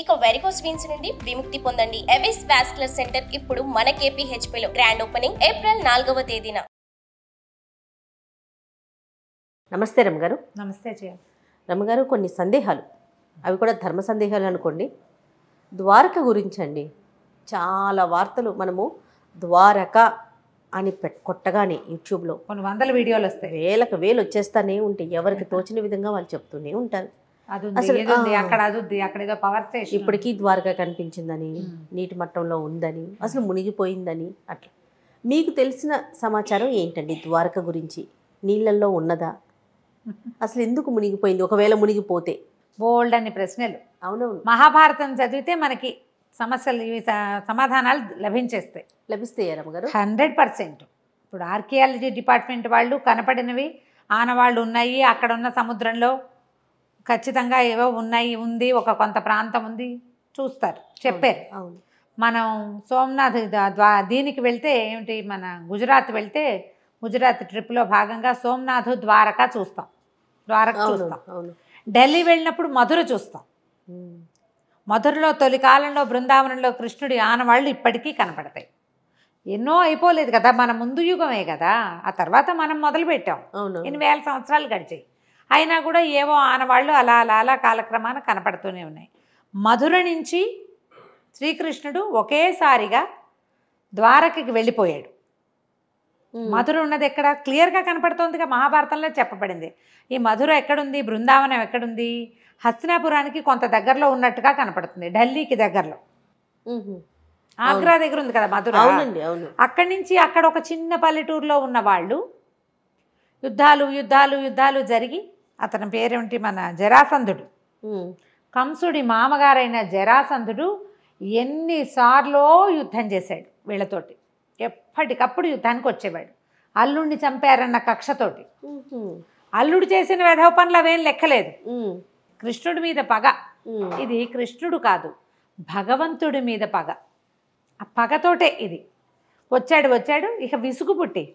ఇక varicose veins నుండి విముక్తి పొందండి. ఎవిస్ వాస్కులర్ సెంటర్ ఇప్పుడు మన KPHP లో గ్రాండ్ ఓపెనింగ్ ఏప్రిల్ 4వ తేదీన. నమస్తే రమ్మగారు. నమస్తే రమ్మగారు, కొన్ని సందేహాలు, అవి కూడా ధర్మ సందేహాలు అనుకోండి. ద్వారక గురించి అండి, చాలా వార్తలు మనము ద్వారక అని కొట్టగానే యూట్యూబ్లో కొన్ని వందల వీడియోలు వస్తాయి, వేలకు వేలు వచ్చేస్తానే ఉంటాయి. ఎవరికి తోచిన విధంగా వాళ్ళు చెప్తూనే ఉంటారు. అసలు అక్కడ అక్కడ ఏదో పవర్ స్టేషన్ ఇప్పటికీ ద్వారక కనిపించిందని, నీటి మట్టంలో ఉందని, అసలు మునిగిపోయిందని, అట్లా మీకు తెలిసిన సమాచారం ఏంటండి ద్వారక గురించి? నీళ్ళల్లో ఉన్నదా? అసలు ఎందుకు మునిగిపోయింది? ఒకవేళ మునిగిపోతే బోల్డ్ అని ప్రశ్నలు. అవునవును, మహాభారతం చదివితే మనకి సమస్యలు సమాధానాలు లభిస్తాయి రమ్మగారు. 100%. ఇప్పుడు ఆర్కియాలజీ డిపార్ట్మెంట్ వాళ్ళు కనపడినవి ఆనవాళ్ళు ఉన్నాయి, అక్కడ ఉన్న సముద్రంలో ఖచ్చితంగా ఏవో ఉంది, ఒక కొంత ప్రాంతం ఉంది, చూస్తారు, చెప్పారు. మనం సోమనాథ్ దీనికి వెళ్తే ఏమిటి, మన గుజరాత్ వెళ్తే గుజరాత్ ట్రిప్లో భాగంగా సోమనాథ్ ద్వారక చూస్తాం. ఢిల్లీ వెళ్ళినప్పుడు మధుర చూస్తాం. మధురలో తొలి కాలంలో బృందావనంలో కృష్ణుడి ఆనవాళ్ళు ఇప్పటికీ కనపడతాయి. ఎన్నో అయిపోలేదు కదా, మన ముందు యుగమే కదా, ఆ తర్వాత మనం మొదలుపెట్టాం. ఎన్ని వేల సంవత్సరాలు గడిచాయి, అయినా కూడా ఏవో ఆనవాళ్ళు అలా అలా అలా కాలక్రమాన కనపడుతూనే ఉన్నాయి. మధుర నుంచి శ్రీకృష్ణుడు ఒకేసారిగా ద్వారకకి వెళ్ళిపోయాడు. మధుర ఉన్నది ఎక్కడ క్లియర్గా కనపడుతోందిగా, మహాభారతంలో చెప్పబడింది. ఈ మధుర ఎక్కడుంది, బృందావనం ఎక్కడుంది? హస్తినాపురానికి కొంత దగ్గరలో ఉన్నట్టుగా కనపడుతుంది, ఢిల్లీకి దగ్గరలో. ఆగ్రా దగ్గర ఉంది కదా మధుర. అక్కడి నుంచి అక్కడ ఒక చిన్న పల్లెటూరులో ఉన్న వాళ్ళు యుద్ధాలు జరిగి, అతని పేరేమిటి, మన జరాసంధుడు, కంసుడి మామగారైన జరాసంధుడు ఎన్నిసార్లో యుద్ధం చేశాడు వీళ్ళతోటి. ఎప్పటికప్పుడు యుద్ధానికి వచ్చేవాడు. అల్లుడిని చంపారన్న కక్షతోటి. అల్లుడు చేసిన వెధవ పనులు అవేం లెక్కలేదు. కృష్ణుడి మీద పగ. ఇది కృష్ణుడు కాదు, భగవంతుడి మీద పగ. ఆ పగతోటే ఇది వచ్చాడు. ఇక విసుగు పుట్టి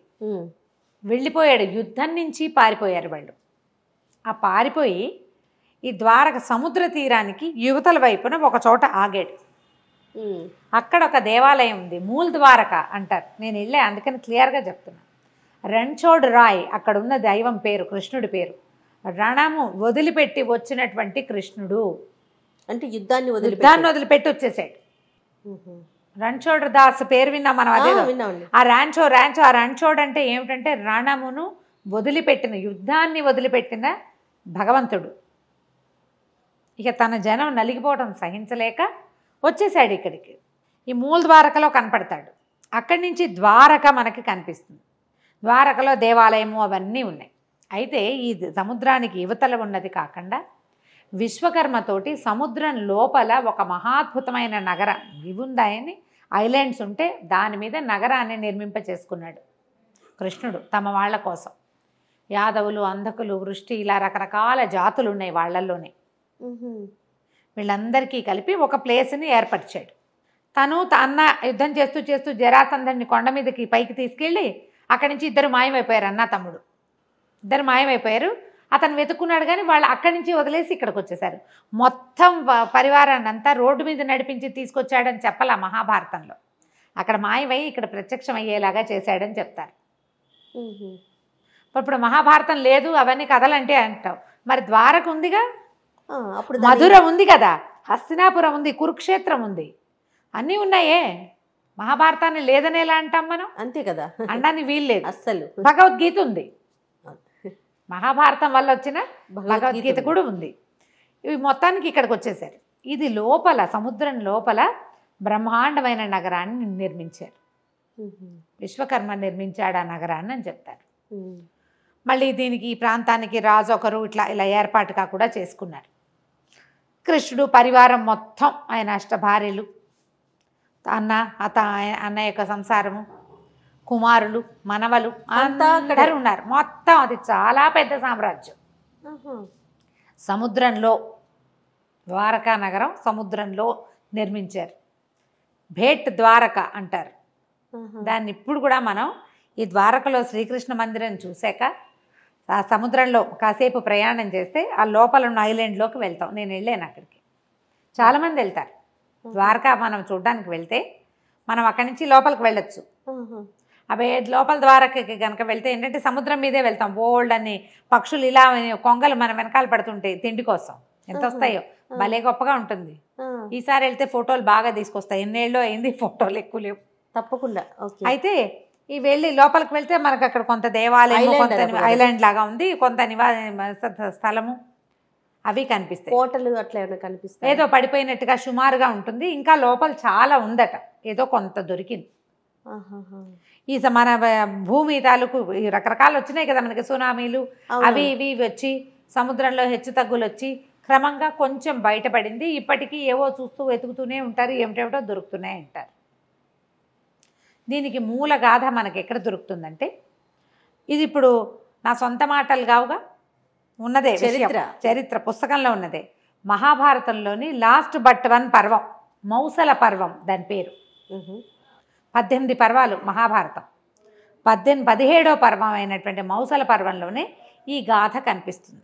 వెళ్ళిపోయాడు. యుద్ధం నుంచి పారిపోయారు వాళ్ళు. ఆ పారిపోయి ఈ ద్వారక సముద్ర తీరానికి యువతల వైపున ఒక చోట ఆగాడు. అక్కడ ఒక దేవాలయం ఉంది, మూల్ ద్వారక అంటారు. నేను వెళ్ళే, అందుకని క్లియర్గా చెప్తున్నా. రణ్ఛోడ్ రాయ్ అక్కడ ఉన్న దైవం పేరు, కృష్ణుడి పేరు. రణము వదిలిపెట్టి వచ్చినటువంటి కృష్ణుడు అంటే యుద్ధాన్ని వదిలిపెట్టి వచ్చేసాడు. రణ్ఛోడ్ దాస్ పేరు విన్నాం మనం. అదే ఆ రణ్ఛోడ్ అంటే ఏమిటంటే రణమును వదిలిపెట్టిన, యుద్ధాన్ని వదిలిపెట్టిన భగవంతుడు. ఇక తన జనం నలిగిపోవడం సహించలేక వచ్చేసాడు ఇక్కడికి. ఈ మూల ద్వారకలో కనపడతాడు. అక్కడి నుంచి ద్వారక మనకి కనిపిస్తుంది. ద్వారకలో దేవాలయము అవన్నీ ఉన్నాయి. అయితే ఈ సముద్రానికి యువతల ఉన్నది కాకుండా విశ్వకర్మతోటి సముద్రం లోపల ఒక మహాద్భుతమైన నగరం ఇవుందాయని, ఐలాండ్స్ ఉంటే దాని మీద నగరాన్ని నిర్మింప చేసుకున్నాడు కృష్ణుడు తమ వాళ్ళ కోసం. యాదవులు, అంధకులు, వృష్టి, ఇలా రకరకాల జాతులు ఉన్నాయి వాళ్ళల్లోనే. వీళ్ళందరికీ కలిపి ఒక ప్లేస్ని ఏర్పరిచాడు. తను అన్న యుద్ధం చేస్తూ జరాసంధుడిని కొండ మీదకి పైకి తీసుకెళ్ళి అక్కడి నుంచి ఇద్దరు మాయమైపోయారు. అన్న తమ్ముడు ఇద్దరు మాయమైపోయారు. అతను వెతుక్కున్నాడు కానీ వాళ్ళు అక్కడి నుంచి వదిలేసి ఇక్కడికి వచ్చేసారు. మొత్తం పరివారాన్ని అంతా రోడ్డు మీద నడిపించి తీసుకొచ్చాడని చెప్పాలి ఆ మహాభారతంలో. అక్కడ మాయమై ఇక్కడ ప్రత్యక్షం అయ్యేలాగా చేశాడని చెప్తారు. ఇప్పుడు మహాభారతం లేదు, అవన్నీ కథలంటే అంటావు. మరి ద్వారక ఉందిగా, అప్పుడు మధుర ఉంది కదా, హస్తినాపురం ఉంది, కురుక్షేత్రం ఉంది, అన్నీ ఉన్నాయే. మహాభారతాన్ని లేదని ఎలా అంటాం మనం? అంతే కదా, అనడానికి వీల్లేదు. అస్సలు భగవద్గీత ఉంది, మహాభారతం వల్ల వచ్చిన భగవద్గీత కూడా ఉంది. ఇవి మొత్తానికి ఇక్కడికి వచ్చేసారు. ఇది లోపల, సముద్రం లోపల బ్రహ్మాండమైన నగరాన్ని నిర్మించారు. విశ్వకర్మ నిర్మించాడు ఆ నగరాన్ని అని చెప్తారు. మళ్ళీ దీనికి ఈ ప్రాంతానికి రాజు ఒకరు ఇలా ఏర్పాటుగా కూడా చేసుకున్నారు. కృష్ణుడు పరివారం మొత్తం, ఆయన అష్టభార్యలు, అన్న యొక్క సంసారము, కుమారులు, మనవలు అందరూ ఉన్నారు. మొత్తం అది చాలా పెద్ద సామ్రాజ్యం. సముద్రంలో ద్వారకా నగరం సముద్రంలో నిర్మించారు. భేట్ ద్వారక అంటారు దాన్ని. ఇప్పుడు కూడా మనం ఈ ద్వారకలో శ్రీకృష్ణ మందిరం చూశాక ఆ సముద్రంలో కాసేపు ప్రయాణం చేస్తే ఆ లోపల ఉన్న ఐలాండ్లోకి వెళ్తాం. నేను వెళ్ళాను అక్కడికి. చాలామంది వెళ్తారు. ద్వారకా మనం చూడడానికి వెళ్తే మనం అక్కడి నుంచి లోపలికి వెళ్ళొచ్చు. అవి లోపల ద్వారకకి కనుక వెళ్తే ఏంటంటే సముద్రం మీదే వెళ్తాం. బోల్డ్ అని పక్షులు ఇలా కొంగలు మన వెనకాల పడుతుంటాయి తిండి కోసం. ఎంత వస్తాయో, భలే గొప్పగా ఉంటుంది. ఈసారి వెళ్తే ఫోటోలు బాగా తీసుకొస్తాయి. ఎన్నేళ్ళు అయింది ఫోటోలు ఎక్కువ లేవు. తప్పకుండా. అయితే ఈ వెళ్ళి లోపలికి వెళ్తే మనకు అక్కడ కొంత దేవాలయం, కొంత ఐలాండ్ లాగా ఉంది, కొంత స్థలము అవి కనిపిస్తాయి. కోటలు అట్లా ఏమైనా కనిపిస్తాయి? ఏదో పడిపోయినట్టుగా సుమారుగా ఉంటుంది. ఇంకా లోపల చాలా ఉందట, ఏదో కొంత దొరికింది. ఈ మన భూమి తాలూకు రకరకాలు వచ్చినాయి కదా మనకి, సునామీలు అవి ఇవి వచ్చి సముద్రంలో హెచ్చు తగ్గులు వచ్చి క్రమంగా కొంచెం బయటపడింది. ఇప్పటికీ ఏవో చూస్తూ వెతుకుతూనే ఉంటారు, ఏమిటేమిటో దొరుకుతూనే ఉంటారు. దీనికి మూల గాథ మనకి ఎక్కడ దొరుకుతుందంటే, ఇది ఇప్పుడు నా సొంత మాటలు కావుగా, ఉన్నదే చరిత్ర పుస్తకంలో ఉన్నదే. మహాభారతంలోని లాస్ట్ బట్ వన్ పర్వం, మౌసల పర్వం దాని పేరు. 18 పర్వాలు మహాభారతం. 17వ పర్వం అయినటువంటి మౌసల పర్వంలోనే ఈ గాథ కనిపిస్తుంది.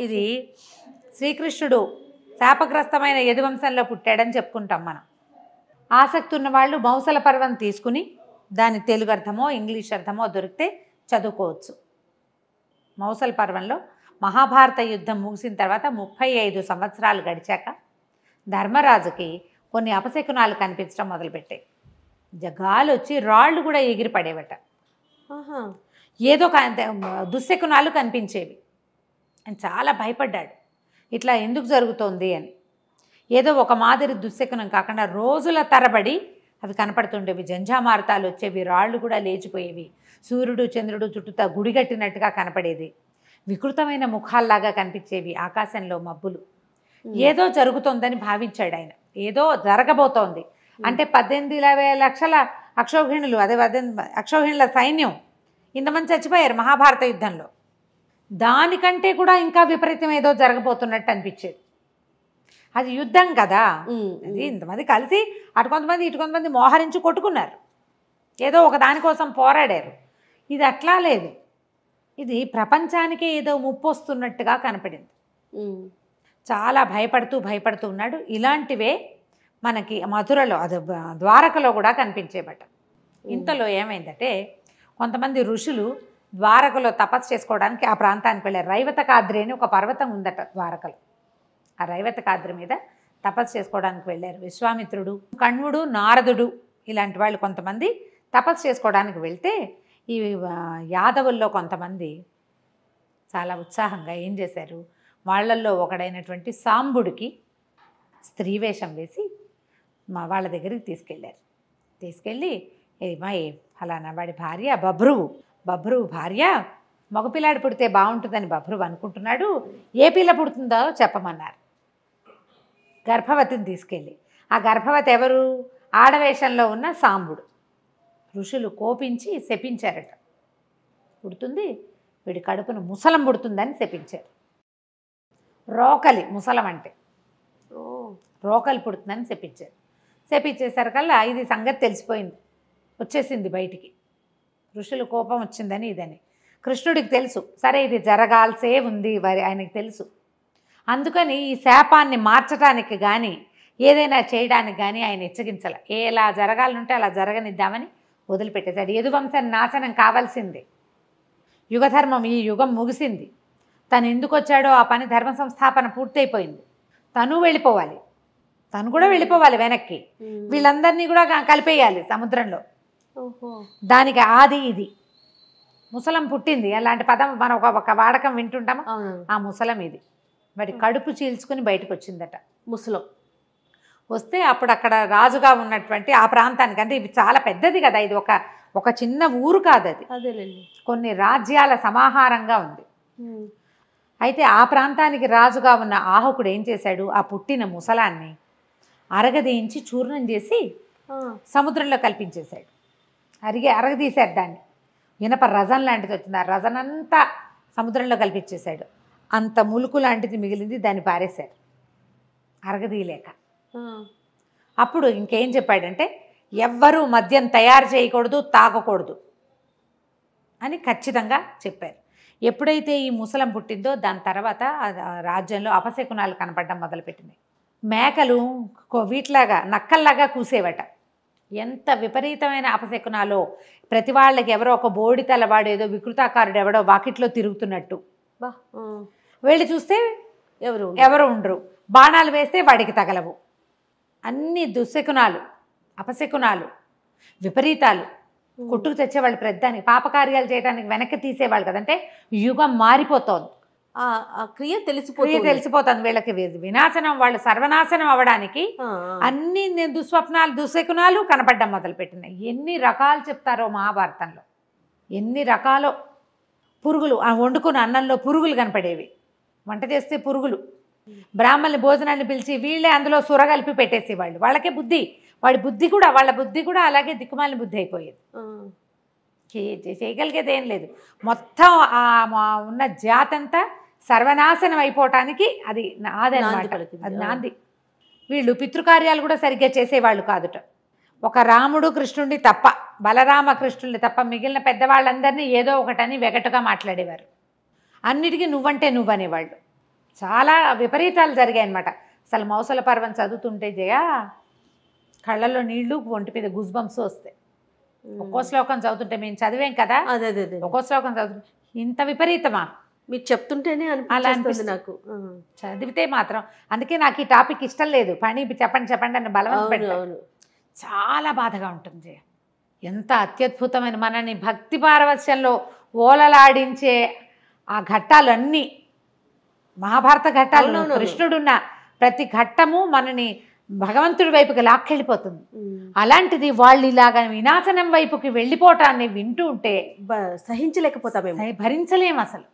ఇది శ్రీకృష్ణుడు శాపగ్రస్తమైన యదువంశంలో పుట్టాడని చెప్పుకుంటాం మనం. ఆసక్తి ఉన్న వాళ్ళు మౌసల పర్వం తీసుకుని దాని తెలుగు అర్థమో ఇంగ్లీష్ అర్థమో దొరికితే చదువుకోవచ్చు. మౌసల పర్వంలో మహాభారత యుద్ధం ముగిసిన తర్వాత 35 సంవత్సరాలు గడిచాక ధర్మరాజుకి కొన్ని అపశకునాలు కనిపించడం మొదలుపెట్టాయి. గాలి వచ్చి రాళ్ళు కూడా ఎగిరి పడేవట. ఏదో దుశ్శకునాలు కనిపించేవి. ఆయన చాలా భయపడ్డాడు, ఇట్లా ఎందుకు జరుగుతోంది అని. ఏదో ఒక మాదిరి దుశ్శకునం కాకుండా రోజుల తరబడి అవి కనపడుతుండేవి. జంఝామారుతాలు వచ్చేవి, రాళ్ళు కూడా లేచిపోయేవి, సూర్యుడు చంద్రుడు చుట్టూతా గుడిగట్టినట్టుగా కనపడేది, వికృతమైన ముఖాల్లాగా కనిపించేవి, ఆకాశంలో మబ్బులు. ఏదో జరుగుతోందని భావించాడు ఆయన. ఏదో జరగబోతోంది అంటే 18 లక్షల అక్షౌహిణులు, అదే 18 అక్షౌహిణుల సైన్యం ఇంతమంది చచ్చిపోయారు మహాభారత యుద్ధంలో. దానికంటే కూడా ఇంకా విపరీతం ఏదో జరగబోతున్నట్టు అనిపించేది. అది యుద్ధం కదా, అది ఇంతమంది కలిసి అటు కొంతమంది ఇటు కొంతమంది మోహరించి కొట్టుకున్నారు, ఏదో ఒక దానికోసం పోరాడారు. ఇది అట్లా లేదు, ఇది ప్రపంచానికే ఏదో ముప్పు వస్తున్నట్టుగా కనపడింది. చాలా భయపడుతూ ఉన్నాడు. ఇలాంటివే మనకి మధురలో, అది ద్వారకలో కూడా కనిపించేబట. ఇంతలో ఏమైందంటే, కొంతమంది ఋషులు ద్వారకలో తపస్సు చేసుకోవడానికి ఆ ప్రాంతానికి వెళ్ళారు. రైవతకాద్రి అని ఒక పర్వతం ఉందట ద్వారకలో. ఆ రైవతకాద్రి మీద తపస్సు చేసుకోవడానికి వెళ్ళారు. విశ్వామిత్రుడు, కణ్వుడు, నారదుడు ఇలాంటి వాళ్ళు కొంతమంది తపస్సు చేసుకోవడానికి వెళ్తే, ఈ యాదవుల్లో కొంతమంది చాలా ఉత్సాహంగా ఏం చేశారు, వాళ్ళల్లో ఒకడైనటువంటి సాంబుడికి స్త్రీ వేషం వేసి వాళ్ళ దగ్గరికి తీసుకెళ్ళి ఏమా ఫలానా వాడి భార్య బభ్రువు భార్య మగపిల్లాడు పుడితే బాగుంటుందని బభ్రువు అనుకుంటున్నాడు, ఏ పిల్ల పుడుతుందో చెప్పమన్నారు. గర్భవతిని తీసుకెళ్ళి, ఆ గర్భవతి ఎవరు, ఆడవేషంలో ఉన్న సాంబుడు. ఋషులు కోపించి శపించారట. పుడుతుంది, వీడి కడుపును ముసలం పుడుతుందని శపించారు. రోకలి, ముసలం అంటే రోకలి పుడుతుందని శపించారు. శపించేసరికల్లా ఇది సంగతి తెలిసిపోయింది, వచ్చేసింది బయటికి. ఋషులు కోపం వచ్చిందని ఇదని కృష్ణుడికి తెలుసు. సరే ఇది జరగాల్సే ఉంది, ఆయనకి తెలుసు. అందుకని ఈ శాపాన్ని మార్చడానికి కానీ ఏదైనా చేయడానికి కానీ ఆయన ఇచ్చగించాల. ఎలా జరగాలంటే అలా జరగనిద్దామని వదిలిపెట్టేశాడు. యదువంశం నాశనం కావాల్సిందే, యుగధర్మం ఈ యుగం ముగిసింది. తను ఎందుకు వచ్చాడో ఆ పని, ధర్మ సంస్థాపన పూర్తయిపోయింది. తను వెళ్ళిపోవాలి, తను కూడా వెళ్ళిపోవాలి వెనక్కి. వీళ్ళందరినీ కూడా కలిపేయాలి సముద్రంలో. దానికి ఆది ఇది ముసలం పుట్టింది. అలాంటి పదం మనం ఒక వాడకం వింటుంటామా, ఆ ముసలం ఇది. వాడి కడుపు చీల్చుకుని బయటకు వచ్చిందట ముసలం. వస్తే అప్పుడు అక్కడ రాజుగా ఉన్నటువంటి ఆ ప్రాంతానికి, అంటే ఇది చాలా పెద్దది కదా, ఇది ఒక చిన్న ఊరు కాదు, అది కొన్ని రాజ్యాల సమాహారంగా ఉంది. అయితే ఆ ప్రాంతానికి రాజుగా ఉన్న ఆహకుడు ఏం చేశాడు, ఆ పుట్టిన ముసలాన్ని అరగదీయించి చూర్ణం చేసి సముద్రంలో కల్పించేశాడు. అరగదీశాడు దాన్ని. ఇనప రజం లాంటిది వచ్చింది, ఆ రజనంతా సముద్రంలో కల్పించేశాడు. అంత ములుకు లాంటిది మిగిలింది, దాన్ని పారేశారు అరగదీయలేక. అప్పుడు ఇంకేం చెప్పాడంటే, ఎవ్వరూ మద్యం తయారు చేయకూడదు, తాగకూడదు అని ఖచ్చితంగా చెప్పారు. ఎప్పుడైతే ఈ ముసలం పుట్టిందో దాని తర్వాత రాజ్యంలో అపశకునాలు కనపడడం మొదలుపెట్టినాయి. మేకలు వీటిలాగా నక్కల్లాగా కూసేవట. ఎంత విపరీతమైన అపశకునాలో. ప్రతి వాళ్ళకి ఎవరో ఒక బోడి తలవాడు ఏదో వికృతాకారుడు ఎవడో వాకిట్లో తిరుగుతున్నట్టు. బా వెళ్ళి చూస్తే ఎవరు ఉండరు. బాణాలు వేస్తే వాడికి తగలవు. అన్ని దుశ్శకునాలు, అపశకునాలు, విపరీతాలు కొట్టుకు తెచ్చేవాళ్ళు. ప్రతిదానికి పాపకార్యాలు చేయడానికి వెనక్కి తీసేవాళ్ళు కదంటే యుగం మారిపోతోంది. ఆ క్రియ తెలిసిపోతుంది వీళ్ళకి. వినాశనం, వాళ్ళు సర్వనాశనం అవ్వడానికి అన్ని దుస్వప్నాలు దుశ్శకునాలు కనపడ్డం మొదలుపెట్టినాయి. ఎన్ని రకాలు చెప్తారో మహాభారతంలో, ఎన్ని రకాలో. పురుగులు, వండుకున్న అన్నంలో పురుగులు కనపడేవి. వంట చేస్తే పురుగులు. బ్రాహ్మణుని భోజనాన్ని పిలిచి వీళ్ళే అందులో సురగలిపి పెట్టేసేవాళ్ళు. వాళ్ళకే బుద్ధి, వాళ్ళ బుద్ధి కూడా అలాగే దిక్కుమాలిన బుద్ధి అయిపోయేది. చేయగలిగేది ఏం లేదు. మొత్తం ఉన్న జాతంతా సర్వనాశనం అయిపోవటానికి అది నాది అన్నమాట. అది నాంది. వీళ్ళు పితృకార్యాలు కూడా సరిగ్గా చేసేవాళ్ళు కాదుట. ఒక రాముడు కృష్ణుడిని తప్ప, బలరామ కృష్ణుడిని తప్ప మిగిలిన పెద్దవాళ్ళందరినీ ఏదో ఒకటని వెగటుగా మాట్లాడేవారు. అన్నిటికీ నువ్వంటే నువ్వనేవాళ్ళు. చాలా విపరీతాలు జరిగాయి అన్నమాట. అసలు మౌసల పర్వం చదువుతుంటే జయ కళ్ళల్లో నీళ్లు, ఒంటి మీద గుజ్బంప్స్ వస్తాయి. ఒక్కో శ్లోకం చదువుతుంటే మేము చదివేం కదా, ఒక్కో శ్లోకం చదువుతుంటే ఇంత విపరీతమా మీరు చెప్తుంటేనే అలా అనిపిస్తుంది నాకు. చదివితే మాత్రం. అందుకే నాకు ఈ టాపిక్ ఇష్టం లేదు. పని చెప్పండి అని బలవంతం పెట్టాను. చాలా బాధగా ఉంటుంది. ఎంత అత్యద్భుతమైన మనని భక్తి పారవస్యంలో ఓలలాడించే ఆ ఘట్టాలన్నీ, మహాభారత ఘట్టాలు, కృష్ణుడున్న ప్రతి ఘట్టము మనని భగవంతుడి వైపుకి లాక్కెళ్ళిపోతుంది. అలాంటిది వాళ్ళు ఇలాగా వినాశనం వైపుకి వెళ్ళిపోవటాన్ని వింటూ ఉంటే సహించలేకపోతామే, భరించలేము అసలు.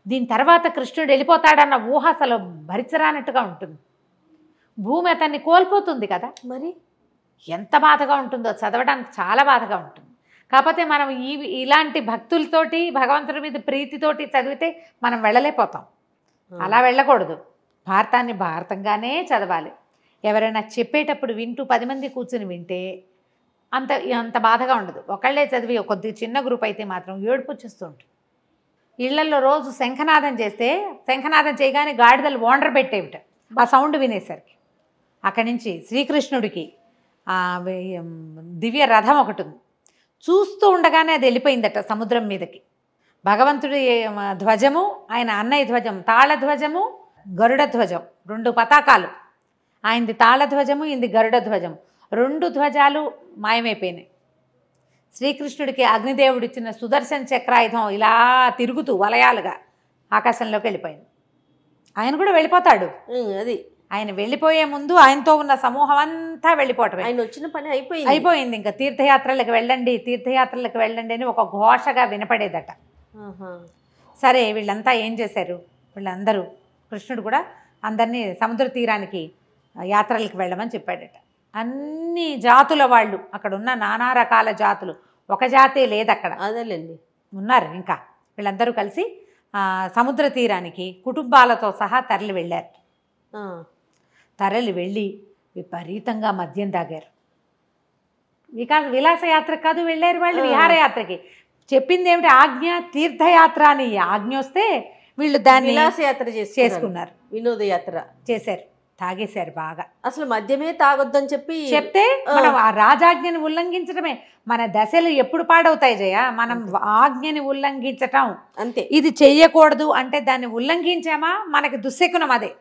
దీని తర్వాత కృష్ణుడు వెళ్ళిపోతాడన్న ఊహ అసలు భరించరానట్టుగా ఉంటుంది. భూమి అతన్ని కోల్పోతుంది కదా, మరి ఎంత బాధగా ఉంటుందో చదవడానికి చాలా బాధగా ఉంటుంది. కాకపోతే మనం ఇలాంటి భక్తులతోటి, భగవంతుడి మీద ప్రీతితోటి చదివితే మనం వెళ్ళలేకపోతాం. అలా వెళ్ళకూడదు. భారతాన్ని భారతంగానే చదవాలి. ఎవరైనా చెప్పేటప్పుడు వింటూ 10 మంది కూర్చుని వింటే అంత బాధగా ఉండదు. ఒకళ్ళే చదివి కొద్ది చిన్న గ్రూప్ అయితే మాత్రం ఏడుపు వచ్చేస్తూ ఉంటుంది. ఇళ్లలో రోజు శంఖనాదం చేస్తే, శంఖనాదం చేయగానే గాడిదలు ఓండర్ పెట్టేవిట ఆ సౌండ్ వినేసరికి. అక్కడి నుంచి శ్రీకృష్ణుడికి దివ్య రథం ఒకటి ఉంది. చూస్తూ ఉండగానే అది వెళ్ళిపోయిందట సముద్రం మీదకి. భగవంతుడి ధ్వజము, ఆయన అన్నయ్య ధ్వజం, తాళధ్వజము, గరుడ ధ్వజం, 2 పతాకాలు. ఆయనది తాళధ్వజము, ఈయనది గరుడ ధ్వజం. 2 ధ్వజాలు మాయమైపోయినాయి. శ్రీకృష్ణుడికి అగ్నిదేవుడు ఇచ్చిన సుదర్శన చక్రాయుధం ఇలా తిరుగుతూ వలయాలుగా ఆకాశంలోకి వెళ్ళిపోయింది. ఆయన కూడా వెళ్ళిపోతాడు. అది ఆయన వెళ్ళిపోయే ముందు ఆయనతో ఉన్న సమూహం అంతా వెళ్ళిపోవటమే. ఆయన వచ్చిన పని అయిపోయింది. ఇంకా తీర్థయాత్రలకు వెళ్ళండి అని ఒక ఘోషగా వినపడేదట. సరే వీళ్ళంతా ఏం చేశారు, వీళ్ళందరూ కృష్ణుడు కూడా అందరినీ సముద్ర తీరానికి యాత్రలకు వెళ్ళమని చెప్పాడట. అన్ని జాతుల వాళ్ళు అక్కడ ఉన్న నానా రకాల జాతులు, ఒక జాతే లేదు అక్కడ, అదేలేండి ఉన్నారు. ఇంకా వీళ్ళందరూ కలిసి సముద్ర తీరానికి కుటుంబాలతో సహా తరలి వెళ్ళారు. తరలి వెళ్ళి విపరీతంగా మద్యం తాగారు. విలాసయాత్ర కాదు వెళ్ళారు వాళ్ళు, విహారయాత్రకి. చెప్పింది ఏమిటి, ఆజ్ఞ తీర్థయాత్ర అని ఆజ్ఞ వస్తే వీళ్ళు దాన్ని విలాసయాత్ర చేసుకున్నారు, వినోదయాత్ర చేశారు, తాగేశారు బాగా. అసలు మద్యమే తాగొద్దని చెప్తే మనం ఆ రాజాజ్ఞని ఉల్లంఘించడమే. మన దశలు ఎప్పుడు పాడవుతాయి జయ, మనం ఆజ్ఞని ఉల్లంఘించటం అంతే. ఇది చెయ్యకూడదు అంటే దాన్ని ఉల్లంఘించామా మనకి దుశ్శకునం. అదే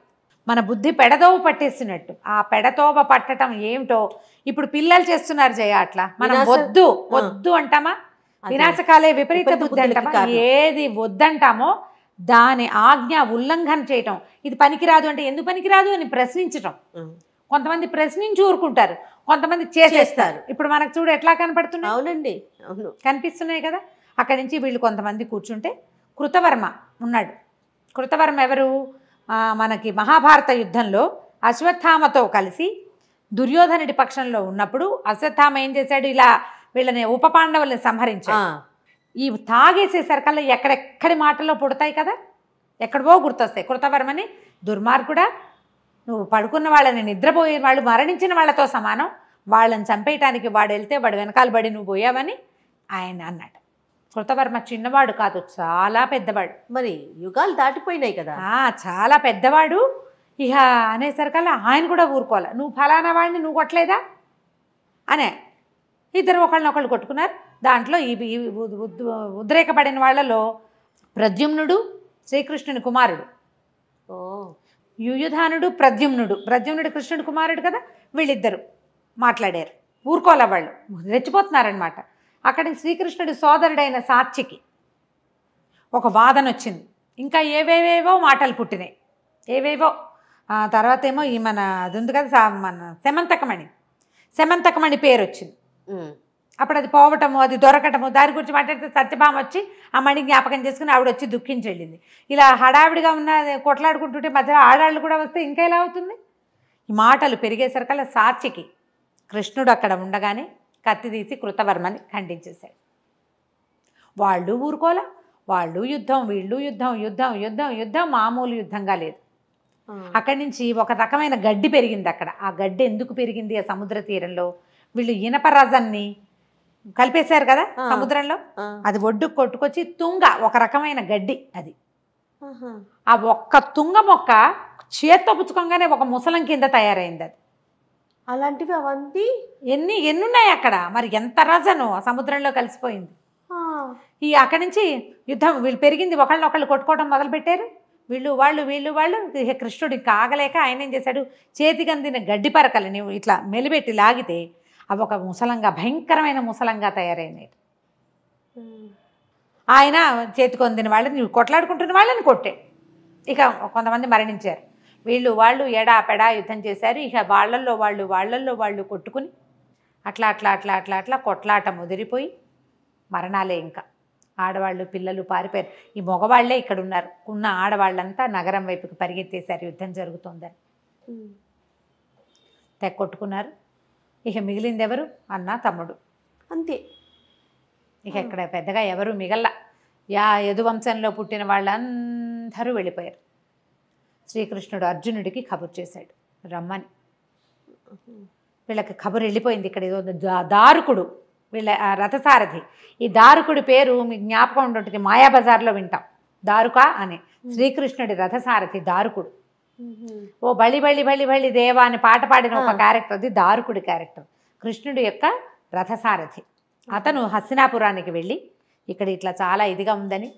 మన బుద్ధి పెడదోవ పట్టేస్తున్నట్టు. ఆ పెడతోవ పట్టడం ఏమిటో ఇప్పుడు పిల్లలు చేస్తున్నారు జయ. అట్లా మనం వద్దు అంటామా, వినాశకాలే విపరీత బుద్ధి అంటామా, ఏది వద్దంటామో దాని ఆజ్ఞ ఉల్లంఘన చేయటం. ఇది పనికిరాదు అంటే ఎందుకు పనికిరాదు అని ప్రశ్నించటం. కొంతమంది ప్రశ్నించి ఊరుకుంటారు, కొంతమంది చేసేస్తారు. ఇప్పుడు మనకు చూడు ఎట్లా కనపడుతున్నాయి. అవునండి, అవును, కనిపిస్తున్నాయి కదా. అక్కడి నుంచి వీళ్ళు కొంతమంది కూర్చుంటే కృతవర్మ ఉన్నాడు. కృతవర్మ ఎవరు, మనకి మహాభారత యుద్ధంలో అశ్వత్థామతో కలిసి దుర్యోధనుడి పక్షంలో ఉన్నప్పుడు అశ్వత్థామ ఏం చేశాడు, ఇలా వీళ్ళని ఉప పాండవుల్ని సంహరించాడు. ఈ తాగేసేసరికల్లా ఎక్కడెక్కడి మాటల్లో పుడతాయి కదా, ఎక్కడవో గుర్తొస్తాయి. కృతవర్మని దుర్మార్గుడా, నువ్వు పడుకున్న వాళ్ళని, నిద్రపోయే వాళ్ళు, మరణించిన వాళ్ళతో సమానం, వాళ్ళని చంపేయటానికి వాడు వెళ్తే వాడు వెనకాల పడి నువ్వు పోయావని ఆయన అన్నాడు. కృతవర్మ చిన్నవాడు కాదు, చాలా పెద్దవాడు. మరి యుగాలు దాటిపోయినాయి కదా, చాలా పెద్దవాడు. ఇక అనేసరికల్లా ఆయన కూడా ఊరుకోవాలి, నువ్వు ఫలానా వాడిని నువ్వు కొట్టలేదా అనే. ఇద్దరు ఒకళ్ళనొకళ్ళు కొట్టుకున్నారు. దాంట్లో ఈ ఉద్రేకపడిన వాళ్ళలో ప్రద్యుమ్నుడు శ్రీకృష్ణుని కుమారుడు, ఓ యుయుధానుడు ప్రద్యుమ్నుడు కృష్ణుడి కుమారుడు కదా, వీళ్ళిద్దరు మాట్లాడారు. ఊరుకోలే వాళ్ళు, రెచ్చిపోతున్నారనమాట. అక్కడికి శ్రీకృష్ణుడి సోదరుడైన సాత్యకి ఒక వాదన వచ్చింది. ఇంకా ఏవేవేవో మాటలు పుట్టినాయి, ఏవేవో. తర్వాత ఏమో ఈ మన అది ఉంది కదా మన సెమంతకమణి పేరు వచ్చింది. అప్పుడు అది పోవటము, అది దొరకటము, దాని గురించి మాట్లాడితే సత్యభామ వచ్చి ఆ మణి జ్ఞాపకం చేసుకుని ఆవిడ వచ్చి దుఃఖించి వెళ్ళింది. ఇలా హడావిడిగా ఉన్న కొట్లాడుకుంటుంటే మధ్యలో ఆడాళ్ళు కూడా వస్తే ఇంకా ఎలా అవుతుంది? ఈ మాటలు పెరిగేసరికల్లా సాత్యకి కృష్ణుడు అక్కడ ఉండగానే కత్తి తీసి కృతవర్మని ఖండించేశాడు. వాళ్ళు ఊరుకోలే, వాళ్ళు యుద్ధం, వీళ్ళు యుద్ధం, యుద్ధం యుద్ధం యుద్ధం మామూలు యుద్ధంగా లేదు. అక్కడి నుంచి ఒక రకమైన గడ్డి పెరిగింది అక్కడ. ఆ గడ్డి ఎందుకు పెరిగింది? ఆ సముద్ర తీరంలో వీళ్ళు ఇనప రజాన్ని కలిపేశారు కదా సముద్రంలో, అది ఒడ్డుకు కొట్టుకొచ్చి తుంగ, ఒక రకమైన గడ్డి అది. ఆ ఒక్క తుంగ మొక్క చేత్తో పుచ్చుకోగానే ఒక ముసలం కింద తయారైంది అది. అలాంటివి అవంతి ఎన్నున్నాయి అక్కడ. మరి ఎంత రజను ఆ సముద్రంలో కలిసిపోయింది. ఈ అక్కడి నుంచి యుద్ధం వీళ్ళు పెరిగింది, ఒకళ్ళనొకళ్ళు కొట్టుకోవడం మొదలుపెట్టారు. వీళ్ళు వాళ్ళు కృష్ణుడు ఇంకా ఆగలేక ఆయన ఏం చేశాడు, చేతికి అందిన గడ్డి పరకలని ఇట్లా మెలిపెట్టి లాగితే అవి ఒక ముసలంగా, భయంకరమైన ముసలంగా తయారైనాయి. ఆయన చేతికి అందిన వాళ్ళని, కొట్లాడుకుంటున్న వాళ్ళని కొట్టే. ఇక కొంతమంది మరణించారు. వాళ్ళు ఎడాపెడా యుద్ధం చేశారు. ఇక వాళ్ళల్లో వాళ్ళు కొట్టుకుని అట్లా కొట్లాట ముదిరిపోయి మరణాలే. ఇంకా ఆడవాళ్ళు పిల్లలు పారిపోయారు. ఈ మగవాళ్లే ఇక్కడ ఉన్నారు. ఉన్న ఆడవాళ్ళంతా నగరం వైపుకి పరిగెత్తేశారు యుద్ధం జరుగుతోందని. కొట్టుకున్నారు. ఇక మిగిలింది ఎవరు? అన్న తమ్ముడు, అంతే. ఇక ఇక్కడ పెద్దగా ఎవరు మిగల్ల. యదువంశంలో పుట్టిన వాళ్ళందరూ వెళ్ళిపోయారు. శ్రీకృష్ణుడు అర్జునుడికి కబురు చేశాడు రమ్మని. వీళ్ళకి కబురు వెళ్ళిపోయింది. ఇక్కడ ఏదో దారుకుడు, వీళ్ళ రథసారథి. ఈ దారుకుడి పేరు మీకు జ్ఞాపకం ఉంటుంది, మాయాబజార్లో వింటాం, దారుక అని. శ్రీకృష్ణుడి రథసారథి దారుకుడు. ఓ బలి బలి బలి బలి దేవా అని పాట పాడిన ఒక క్యారెక్టర్, అది దారుకుడి క్యారెక్టర్. కృష్ణుడి యొక్క రథసారథి. అతను హస్తినాపురానికి వెళ్ళి ఇక్కడ ఇట్లా చాలా ఇదిగా ఉందని,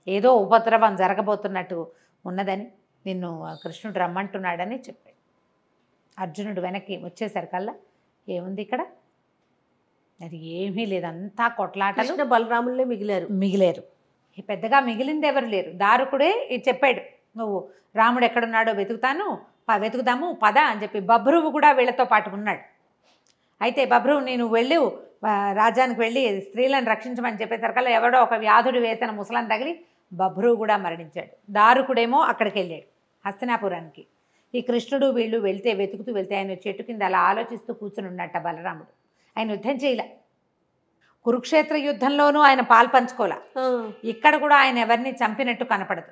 ఏదో ఉపద్రవం జరగబోతున్నట్టు ఉన్నదని, నిన్ను కృష్ణుడు రమ్మంటున్నాడని చెప్పాడు. అర్జునుడు వెనక్కి వచ్చేసరికల్లా ఏముంది ఇక్కడ? అది ఏమీ లేదు, అంతా కొట్లాటలు. బలరాములే మిగిలారు. పెద్దగా మిగిలింది ఎవరు లేరు. దారుకుడే చెప్పాడు, నువ్వు రాముడు ఎక్కడున్నాడో వెతుకుదాము పద అని చెప్పి. బభ్రువు కూడా వీళ్ళతో పాటు ఉన్నాడు. అయితే బభ్రువు, నేను వెళ్ళు రాజ్యానికి వెళ్ళి స్త్రీలను రక్షించమని చెప్పేసరికల్లా ఎవడో ఒక వ్యాధుడు వేసిన ముసలం తగిలి బభ్రువు కూడా మరణించాడు. దారుకుడేమో అక్కడికి వెళ్ళాడు హస్తినాపురానికి. ఈ కృష్ణుడు వీళ్ళు వెతుకుతూ వెళ్తే ఆయన చెట్టు కింద అలా ఆలోచిస్తూ కూర్చుని ఉన్నట్ట బలరాముడు. ఆయన యుద్ధం చేయలే. కురుక్షేత్ర యుద్ధంలోనూ ఆయన పాల్పంచుకోలే. ఇక్కడ కూడా ఆయన ఎవరిని చంపినట్టు కనపడదు,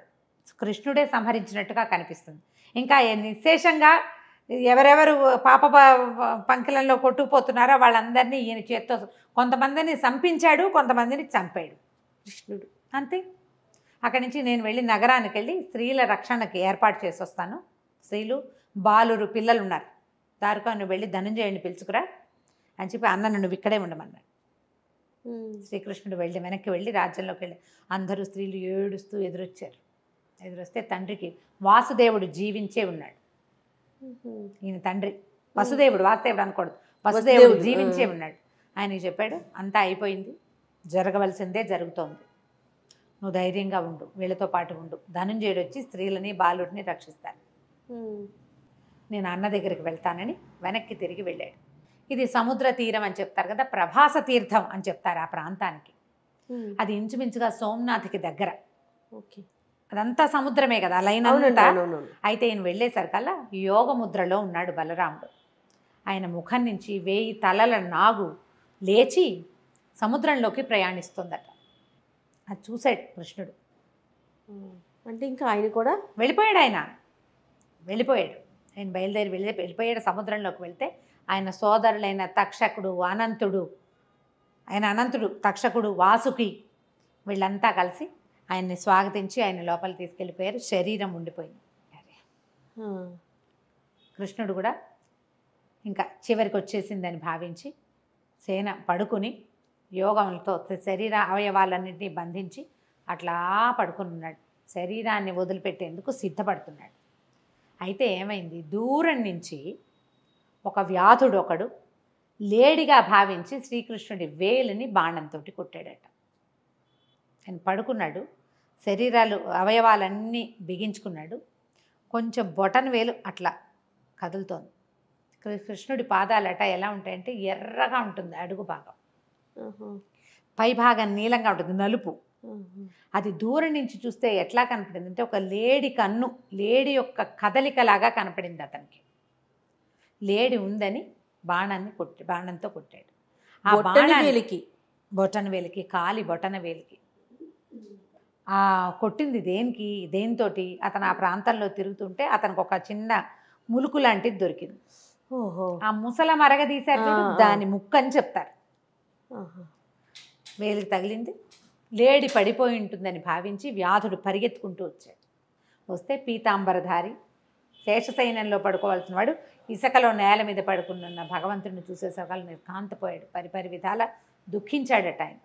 కృష్ణుడే సంహరించినట్టుగా కనిపిస్తుంది. ఇంకా నిశ్శేషంగా ఎవరెవరు పాప పంకిలంలో కొట్టుకుపోతున్నారో వాళ్ళందరినీ ఈయన చేత్తో కొంతమందిని చంపించాడు, కొంతమందిని చంపాడు కృష్ణుడు, అంతే. అక్కడి నుంచి నేను వెళ్ళి నగరానికి వెళ్ళి స్త్రీల రక్షణకి ఏర్పాటు చేసి వస్తాను. స్త్రీలు బాలురు పిల్లలు ఉన్నారు. దారుకా నువ్వు వెళ్ళి ధనంజయుడిని పిలుచుకురా అని చెప్పి అన్న నువ్వు ఇక్కడే ఉండమన్నాడు. శ్రీకృష్ణుడు వెనక్కి వెళ్ళి రాజ్యంలోకి వెళ్ళి అందరూ స్త్రీలు ఏడుస్తూ ఎదురొస్తే తండ్రికి వాసుదేవుడు జీవించే ఉన్నాడు. ఈయన తండ్రి వాసుదేవుడు అనకూడదు, వసుదేవుడు జీవించే ఉన్నాడు. ఆయనకి చెప్పాడు, అంతా అయిపోయింది, జరగవలసిందే జరుగుతోంది, నువ్వు ధైర్యంగా ఉండు, వీళ్ళతో పాటు ఉండు. ధనంజయుడు వచ్చి స్త్రీలని బాలుడిని రక్షిస్తాను, నేను అన్న దగ్గరికి వెళ్తానని వెనక్కి తిరిగి వెళ్ళాడు. ఇది సముద్ర తీరం అని చెప్తారు కదా, ప్రభాస తీర్థం అని చెప్తారు ఆ ప్రాంతానికి. అది ఇంచుమించుగా సోమనాథ్కి దగ్గర. అదంతా సముద్రమే కదా లైన్ అంతా. అయితే ఈయన వెళ్ళేసరికల్లా యోగముద్రలో ఉన్నాడు బలరాముడు. ఆయన ముఖం నుంచి 1000 తలల నాగు లేచి సముద్రంలోకి ప్రయాణిస్తుందట. అది చూశాడు కృష్ణుడు. అంటే ఇంకా ఆయన కూడా వెళ్ళిపోయాడు. ఆయన బయలుదేరి వెళ్ళిపోయాడు. సముద్రంలోకి వెళ్తే ఆయన సోదరులైన తక్షకుడు, అనంతుడు, తక్షకుడు, వాసుకి వీళ్ళంతా కలిసి ఆయన్ని స్వాగతించి ఆయన లోపల తీసుకెళ్ళిపోయారు. శరీరం ఉండిపోయింది. కృష్ణుడు కూడా ఇంకా చివరికి వచ్చేసిందని భావించి సేన పడుకుని యోగంతో శరీర అవయవాలన్నింటినీ బంధించి అట్లా పడుకుని ఉన్నాడు. శరీరాన్ని వదిలిపెట్టేందుకు సిద్ధపడుతున్నాడు. అయితే ఏమైంది, దూరం నుంచి ఒక వ్యాధుడు ఒకడు లేడిగా భావించి శ్రీకృష్ణుడి వేలుని బాణంతో కొట్టాడట. ఆయన పడుకున్నాడు, శరీరాలు అవయవాలన్నీ బిగించుకున్నాడు, కొంచెం బొటన వేలు అట్లా కదులుతోంది. కృష్ణుడి పాదాలట ఎలా ఉంటాయంటే ఎర్రగా ఉంటుంది అడుగు భాగం, పై భాగం నీలంగా ఉంటుంది, నలుపు. అది దూరం నుంచి చూస్తే ఎట్లా కనపడింది అంటే ఒక లేడి కన్ను, లేడి యొక్క కదలికలాగా కనపడింది అతనికి. లేడి ఉందని బాణంతో కొట్టాడు. ఆ బాణానికి బొటన వేలికి, కాలి బొటన వేలికి. ఆ కొట్టింది దేనితోటి అతను ఆ ప్రాంతంలో తిరుగుతుంటే అతనికి ఒక చిన్న ములుకు లాంటిది దొరికింది. ఆ ముసల మరగదీశారు చూడు, దాని ముక్కు అని చెప్తారు. వేలికి తగిలింది. లేడి పడిపోయి ఉంటుందని భావించి వ్యాధుడు పరిగెత్తుకుంటూ వచ్చాడు. వస్తే పీతాంబరధారి శేషశయనంలో పడుకోవాల్సిన వాడు ఇసుకలో నేల మీద పడుకున్న భగవంతుడిని చూసే సకాలం నిర్కాంతపోయాడు. పరిపరి విధాల దుఃఖించాడట. ఆయన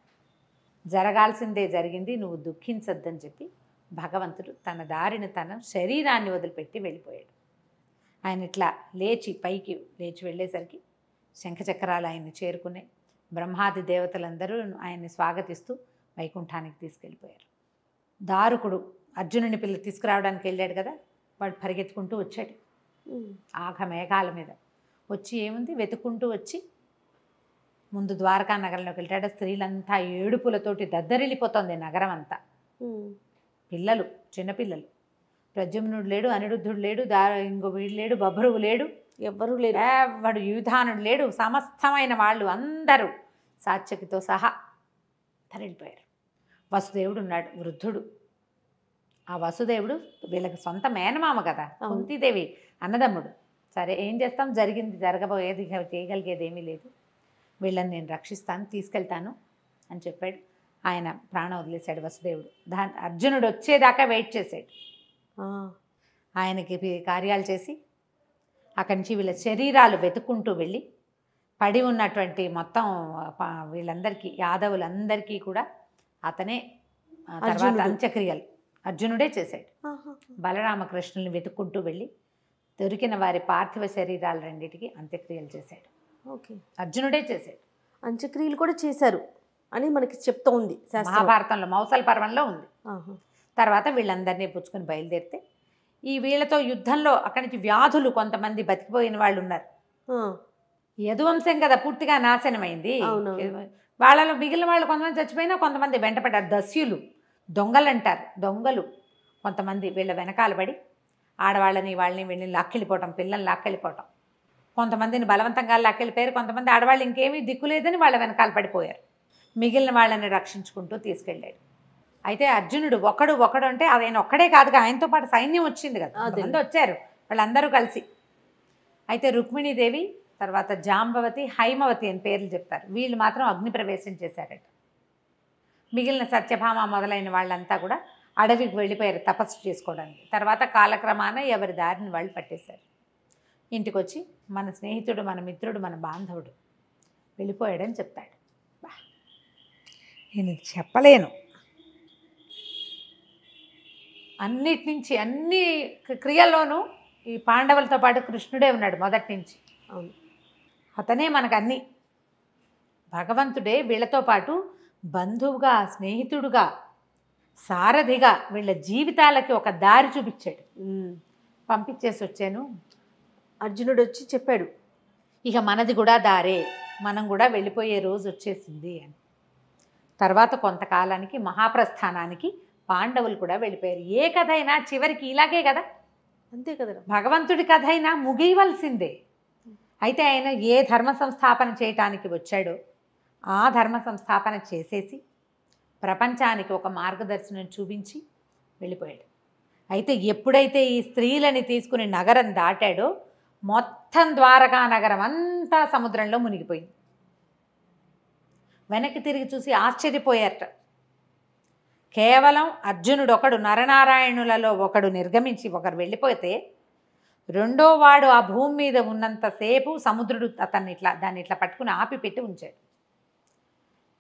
జరగాల్సిందే జరిగింది, నువ్వు దుఃఖించొద్దని చెప్పి భగవంతుడు తన దారిని తన శరీరాన్ని వదిలిపెట్టి వెళ్ళిపోయాడు. ఆయన ఇట్లా పైకి లేచి వెళ్ళేసరికి శంఖచక్రాలు ఆయన్ని చేరుకున్నాయి. బ్రహ్మాది దేవతలందరూ ఆయన్ని స్వాగతిస్తూ వైకుంఠానికి తీసుకెళ్ళిపోయారు. దారుకుడు అర్జునుని పిల్ల తీసుకురావడానికి వెళ్ళాడు కదా, వాడు పరిగెత్తుకుంటూ వచ్చాడు ఆఘ మేఘాల మీద. వచ్చి ఏముంది వెతుక్కుంటూ వచ్చి ముందు ద్వారకా నగరంలోకి వెళ్ళాడు. స్త్రీలంతా ఏడుపులతోటి దద్దరిల్లిపోతుంది నగరం అంతా. పిల్లలు, చిన్నపిల్లలు, ప్రద్యుమ్నుడు లేడు, అనిరుద్ధుడు లేడు, ఇంకో వీడు లేడు, బభ్రువు లేడు, ఎవ్వరూ లేరు, ఎవడు యూధానుడు లేడు. సమస్తమైన వాళ్ళు అందరూ సాత్యకితో సహా తరలిపోయారు. వసుదేవుడు ఉన్నాడు, వృద్ధుడు. ఆ వసుదేవుడు వీళ్ళకి సొంత మేనమామ కదా, కుంతీదేవి అన్నదమ్ముడు. సరే ఏం చేస్తాం, జరిగింది జరగబోయేది, చేయగలిగేది ఏమీ లేదు, వీళ్ళని నేను రక్షిస్తాను, తీసుకెళ్తాను అని చెప్పాడు. ఆయన ప్రాణం వదిలేశాడు వసుదేవుడు. అర్జునుడు వచ్చేదాకా వెయిట్ చేశాడు. ఆయనకి కార్యాలు చేసి అక్కడి నుంచి వీళ్ళ శరీరాలు వెతుక్కుంటూ వెళ్ళి పడి ఉన్నటువంటి మొత్తం వీళ్ళందరికీ, యాదవులందరికీ కూడా అతనే తర్వాత అంత్యక్రియలు అర్జునుడే చేశాడు. బలరామకృష్ణుల్ని వెతుక్కుంటూ వెళ్ళి దొరికిన వారి పార్థివ శరీరాలు రెండింటికి అంత్యక్రియలు చేశాడు. ఓకే, అర్జునుడే చేశాడు. అంత్యక్రియలు కూడా చేశారు అని మనకి చెప్తూ ఉంది మహాభారతంలో, మౌసల పర్వంలో ఉంది. తర్వాత వీళ్ళందరినీ పుచ్చుకొని బయలుదేరితే ఈ వీళ్ళతో యుద్ధంలో అక్కడి నుంచి వ్యాధులు కొంతమంది బతికిపోయిన వాళ్ళు ఉన్నారు. యదువంశం కదా పూర్తిగా నాశనమైంది. వాళ్ళలో మిగిలిన వాళ్ళు కొంతమంది చచ్చిపోయినా కొంతమంది వెంటపడ్డారు. దస్యులు, దొంగలు అంటారు, దొంగలు కొంతమంది వీళ్ళ వెనకాల పడి ఆడవాళ్ళని వాళ్ళని వీళ్ళని లాక్కెళ్ళిపోవటం, పిల్లల్ని లాక్కెళ్ళిపోవటం, కొంతమందిని బలవంతంగా లాక్కెళ్ళిపోయారు. కొంతమంది ఆడవాళ్ళు ఇంకేమీ దిక్కులేదని వాళ్ళ వెనకాల పడిపోయారు. మిగిలిన వాళ్ళని రక్షించుకుంటూ తీసుకెళ్ళాడు. అయితే అర్జునుడు ఒకడు అంటే ఆయన ఒక్కడే కాదుగా, ఆయనతో పాటు సైన్యం వచ్చింది కదా, అంతా వచ్చారు వాళ్ళందరూ కలిసి. అయితే రుక్మిణీదేవి, తర్వాత జాంబవతి, హైమవతి అని పేర్లు చెప్తారు. వీళ్ళు మాత్రం అగ్ని ప్రవేశం చేశారట. మిగిలిన సత్యభామ మొదలైన వాళ్ళంతా కూడా అడవికి వెళ్ళిపోయారు తపస్సు చేసుకోవడానికి. తర్వాత కాలక్రమాన ఎవరి దారిని వాళ్ళు పట్టేశారు. ఇంటికి వచ్చి మన స్నేహితుడు, మన మిత్రుడు, మన బాంధవుడు వెళ్ళిపోయాడని చెప్తాడు. నేను చెప్పలేను. అన్నిటి నుంచి, అన్ని క్రియల్లోనూ ఈ పాండవులతో పాటు కృష్ణుడే ఉన్నాడు మొదటి నుంచి. అవును, అతనే మనకు అన్నీ. భగవంతుడే వీళ్ళతో పాటు బంధువుగా, స్నేహితుడుగా, సారథిగా వీళ్ళ జీవితాలకి ఒక దారి చూపించాడు. పంపించేసి వచ్చాను. అర్జునుడు వచ్చి చెప్పాడు, ఇక మనది కూడా దారే, మనం కూడా వెళ్ళిపోయే రోజు వచ్చేసింది అని. తర్వాత కొంతకాలానికి మహాప్రస్థానానికి పాండవులు కూడా వెళ్ళిపోయారు. ఏ కథ అయినా చివరికి ఇలాగే కదా, అంతే కదా, భగవంతుడి భగవంతుడి కథ అయినా ముగియవలసిందే. అయితే ఆయన ఏ ధర్మ సంస్థాపన చేయటానికి వచ్చాడో ఆ ధర్మ సంస్థాపన చేసేసి ప్రపంచానికి ఒక మార్గదర్శనం చూపించి వెళ్ళిపోయాడు. అయితే ఎప్పుడైతే ఈ స్త్రీలని తీసుకుని నగరం దాటాడో మొత్తం ద్వారకా నగరం అంతా సముద్రంలో మునిగిపోయింది. వెనక్కి తిరిగి చూసి ఆశ్చర్యపోయారట. కేవలం అర్జునుడు ఒకడు, నరనారాయణులలో ఒకడు నిర్గమించి ఒకరు వెళ్ళిపోతే రెండో వాడు ఆ భూమి మీద ఉన్నంతసేపు సముద్రుడు దాన్ని ఇట్లా పట్టుకుని ఆపి పెట్టి ఉంచాడు.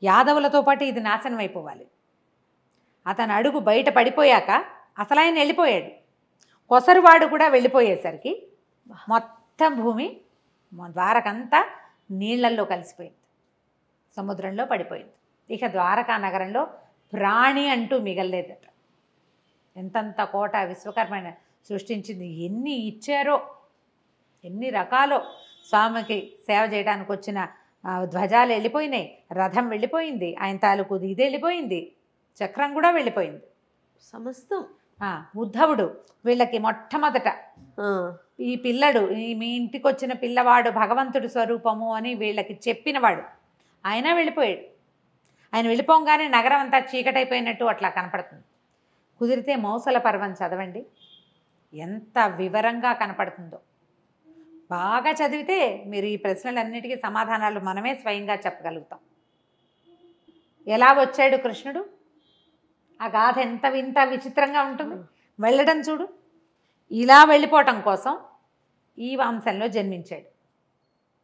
యాదవులతో పాటు ఇది నాశనం అయిపోవాలి. అతను అడుగు బయట పడిపోయాక అసలు ఆయన వెళ్ళిపోయాడు. కొసరువాడు కూడా వెళ్ళిపోయేసరికి మొత్తం భూమి ద్వారకంతా నీళ్లల్లో కలిసిపోయింది, సముద్రంలో పడిపోయింది. ఇక ద్వారకా నగరంలో ప్రాణి అంటూ మిగలలేదట. ఎంతంత కోట విశ్వకర్మ సృష్టించింది, ఎన్ని ఇచ్చారో, ఎన్ని రకాలో. స్వామికి సేవ చేయడానికి వచ్చిన ధ్వజాలు వెళ్ళిపోయినాయి, రథం వెళ్ళిపోయింది, ఆయన తాలూకు ఇది వెళ్ళిపోయింది, చక్రం కూడా వెళ్ళిపోయింది, సమస్తం. ఉద్ధవుడు వీళ్ళకి మొట్టమొదట ఈ పిల్లడు, మీ ఇంటికి వచ్చిన పిల్లవాడు భగవంతుడి స్వరూపము అని వీళ్ళకి చెప్పినవాడు, ఆయన వెళ్ళిపోయాడు. ఆయన వెళ్ళిపోగానే నగరం అంతా చీకటైపోయినట్టు అట్లా కనపడుతుంది. కుదిరితే మౌసల పర్వం చదవండి, ఎంత వివరంగా కనపడుతుందో. బాగా చదివితే మీరు ఈ ప్రశ్నలన్నిటికీ సమాధానాలు మనమే స్వయంగా చెప్పగలుగుతాం. ఎలా వచ్చాడు కృష్ణుడు, ఆ గాథ ఎంత వింత విచిత్రంగా ఉంటుంది. వెళ్ళడం చూడు, ఇలా వెళ్ళిపోవటం కోసం ఈ వంశంలో జన్మించాడు.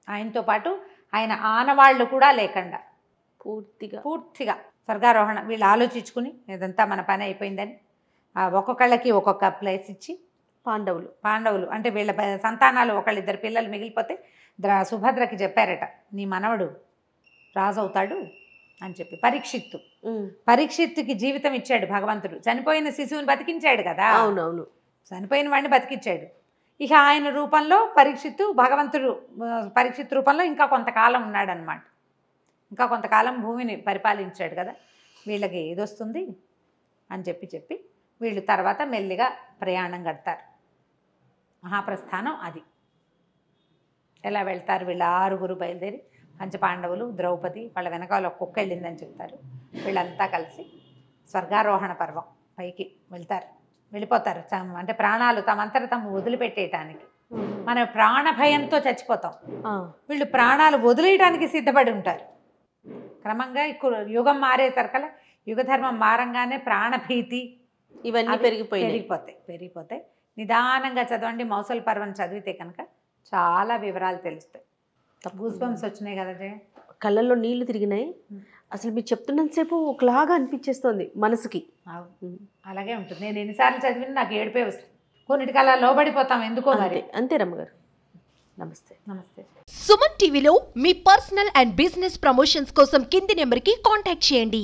ఆయనతో పాటు ఆయన ఆనవాళ్ళు కూడా లేకుండా పూర్తిగా స్వర్గారోహణ. వీళ్ళు ఆలోచించుకుని ఇదంతా మన పని అయిపోయిందని ఒక్కొక్కళ్ళకి ఒక్కొక్క ప్లేస్ ఇచ్చి పాండవులు అంటే వీళ్ళ సంతానాలు ఒకళ్ళిద్దరు పిల్లలు మిగిలిపోతే సుభద్రకి చెప్పారట, నీ మనవడు రాజు అవుతాడు అని చెప్పి. పరీక్షిత్తుకి జీవితం ఇచ్చాడు భగవంతుడు. చనిపోయిన శిశువుని బతికించాడు కదా. అవునవును, చనిపోయిన వాడిని బతికించాడు. ఇక ఆయన రూపంలో పరీక్షిత్ రూపంలో ఇంకా కొంతకాలం ఉన్నాడనమాట. ఇంకా కొంతకాలం భూమిని పరిపాలించాడు కదా. వీళ్ళకి ఏదొస్తుంది అని చెప్పి వీళ్ళు తర్వాత మెల్లిగా ప్రయాణం కడతారు. మహాప్రస్థానం అది. ఎలా వెళ్తారు వీళ్ళ 6 బయలుదేరి, పంచపాండవులు, ద్రౌపది, వాళ్ళ వెనకాల ఒక కుక్క వెళ్ళిందని చెప్తారు. వీళ్ళంతా కలిసి స్వర్గారోహణ పర్వం పైకి వెళ్ళిపోతారు. అంటే ప్రాణాలు తమంతట తాము వదిలిపెట్టేయటానికి. మనం ప్రాణ భయంతో చచ్చిపోతాం, వీళ్ళు ప్రాణాలు వదిలేయడానికి సిద్ధపడి ఉంటారు. క్రమంగా యుగం మారేసరికల్లా, యుగధర్మం మారంగానే ప్రాణభీతి ఇవన్నీ పెరిగిపోతాయి. నిదానంగా చదవండి. మౌసల పర్వం చదివితే కనుక చాలా వివరాలు తెలుస్తాయి. గూస్ బంప్స్ వచ్చినాయి కదా, కళ్ళల్లో నీళ్లు తిరిగినాయి. అసలు మీరు చెప్తున్నంతసేపు ఒకలాగా అనిపించేస్తుంది మనసుకి. అలాగే ఉంటుంది. నేను ఎన్నిసార్లు చదివినా నాకు ఏడిపే వస్తుంది. కొన్నిటికి అలా లోబడిపోతాం ఎందుకో మరి. అంతే రమ్మగారు. నమస్తే. సుమన్ టీవీలో మీ పర్సనల్ అండ్ బిజినెస్ ప్రమోషన్స్ కోసం కింది నెంబర్కి కాంటాక్ట్ చేయండి.